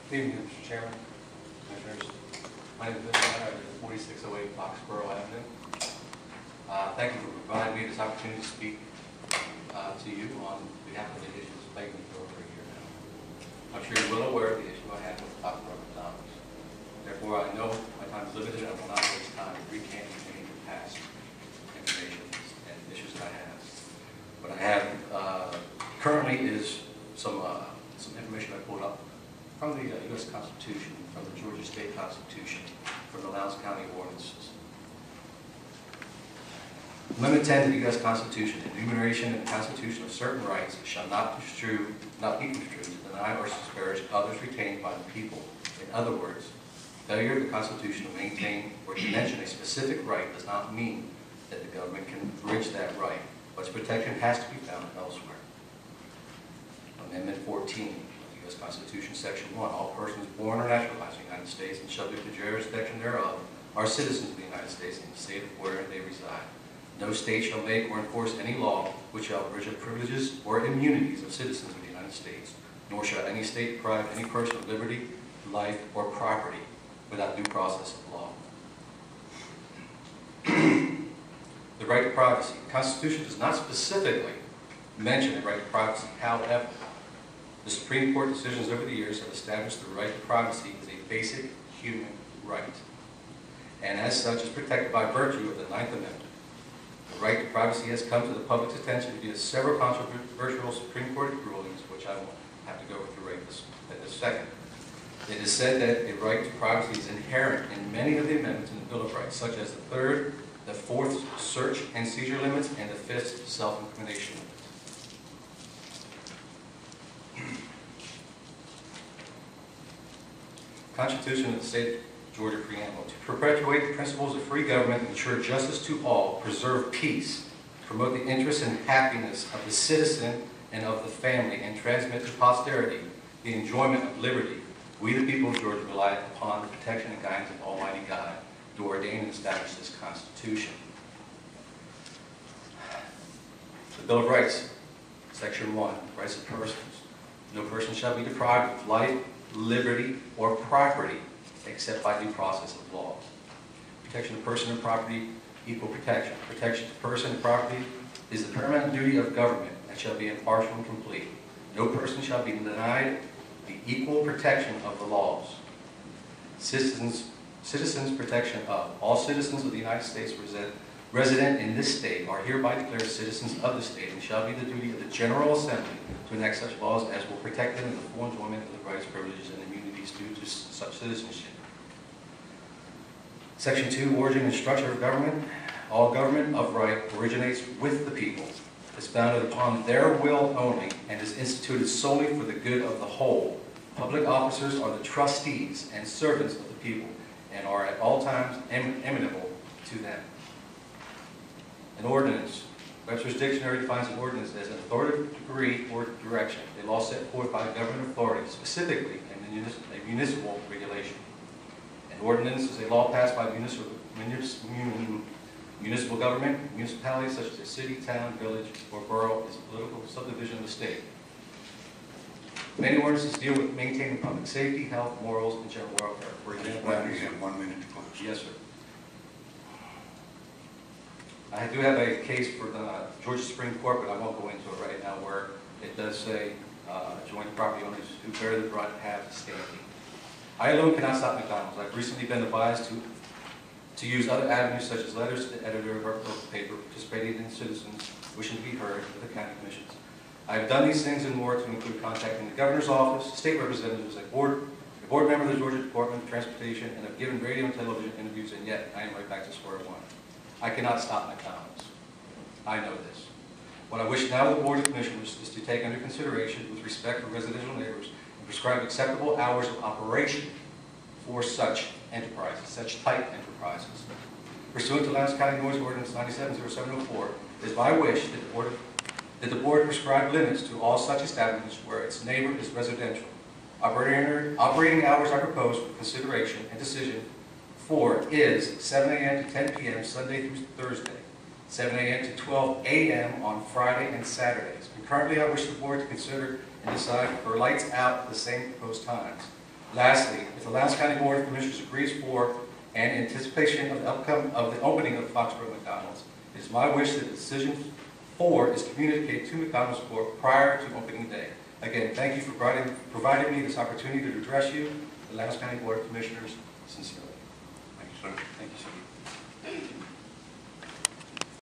Good evening, Mr. Chairman, Commissioners. My name is Mr. Schneider. I live at 4608 Foxborough Avenue. Thank you for providing me this opportunity to speak to you on behalf of the issues plaguing me for over a year now. I'm sure you're well aware of the issue I had with Foxborough McDonald's. Therefore, I know my time is limited and I will not waste time recanting any of the past information and issues that I have. What I have currently is some information I pulled up from the U.S. Constitution, from the Georgia State Constitution, from the Lowndes County ordinances. Amendment 10 to the U.S. Constitution, enumeration in the Constitution of certain rights shall not be construed to deny or disparage others retained by the people. In other words, failure of the Constitution to maintain or to mention a specific right does not mean that the government can abridge that right, but its protection has to be found elsewhere. Amendment 14 of the U.S. Constitution, Section 1, all persons born or naturalized in the United States and subject to jurisdiction thereof are citizens of the United States in the state of wherein they reside. No state shall make or enforce any law which shall abridge the privileges or immunities of citizens of the United States, nor shall any state deprive any person of liberty, life, or property without due process of law. The right to privacy. The Constitution does not specifically mention the right to privacy. However, the Supreme Court decisions over the years have established the right to privacy as a basic human right, and as such is protected by virtue of the 9th Amendment. The right to privacy has come to the public's attention via several controversial Supreme Court rulings, which I won't have to go through right at this second. It is said that the right to privacy is inherent in many of the amendments in the Bill of Rights, such as the 3rd, the 4th search and seizure limits, and the 5th self-incrimination limit. Constitution of the State of Georgia Preamble. To perpetuate the principles of free government, ensure justice to all, preserve peace, promote the interests and happiness of the citizen and of the family, and transmit to posterity the enjoyment of liberty, we the people of Georgia rely upon the protection and guidance of Almighty God to ordain and establish this Constitution. The Bill of Rights, Section 1, Rights of Persons. No person shall be deprived of life, liberty, or property except by due process of law. Protection of person and property, equal protection. Protection of person and property is the paramount duty of government and shall be impartial and complete. No person shall be denied the equal protection of the laws. Citizens protection of. All citizens of the United States resident in this state are hereby declared citizens of the state, and shall be the duty of the General Assembly to enact such laws as will protect them in the full enjoyment of the rights, privileges, and immunities due to such citizenship. Section 2, origin and structure of government. All government of right originates with the people, is founded upon their will only, and is instituted solely for the good of the whole. Public officers are the trustees and servants of the people, and are at all times amenable to them. An ordinance. Webster's Dictionary defines an ordinance as an authoritative decree or direction, a law set forth by a government authority, specifically a municipal regulation. An ordinance is a law passed by municipal government. Municipalities such as a city, town, village, or borough is a political subdivision of the state. Many ordinances deal with maintaining public safety, health, morals, and general welfare. For example, you have 1 minute to close. Yes, sir. I do have a case for the Georgia Supreme Court, but I won't go into it right now, where it does say joint property owners who bear the brunt have standing. I alone cannot stop McDonald's. I've recently been advised to use other avenues, such as letters to the editor of our local paper, participating in citizens wishing to be heard with the county commissions. I have done these things and more, to include contacting the governor's office, state representatives, a board member of the Georgia Department of Transportation, and have given radio and television interviews, and yet I am right back to square one. I cannot stop McDonald's. I know this. What I wish now of the Board of Commissioners is to take under consideration, with respect for residential neighbors, and prescribe acceptable hours of operation for such enterprises, such type enterprises. Pursuant to Lowndes County Noise Ordinance 970704, it is my wish that the Board prescribe limits to all such establishments where its neighbor is residential. Operating hours are proposed for consideration and decision for is 7 a.m. to 10 p.m. Sunday through Thursday, 7 a.m. to 12 a.m. on Friday and Saturdays. Concurrently, I wish the Board to consider and decide for lights out at the same proposed times. Lastly, if the Lowndes County Board of Commissioners agrees for and in anticipation of the outcome of the opening of Foxborough McDonald's, it is my wish that the decision for is communicated to McDonald's Board prior to opening day. Again, thank you for providing me this opportunity to address you, the Lowndes County Board of Commissioners, sincerely. Thank you, sir. Thank you, sir.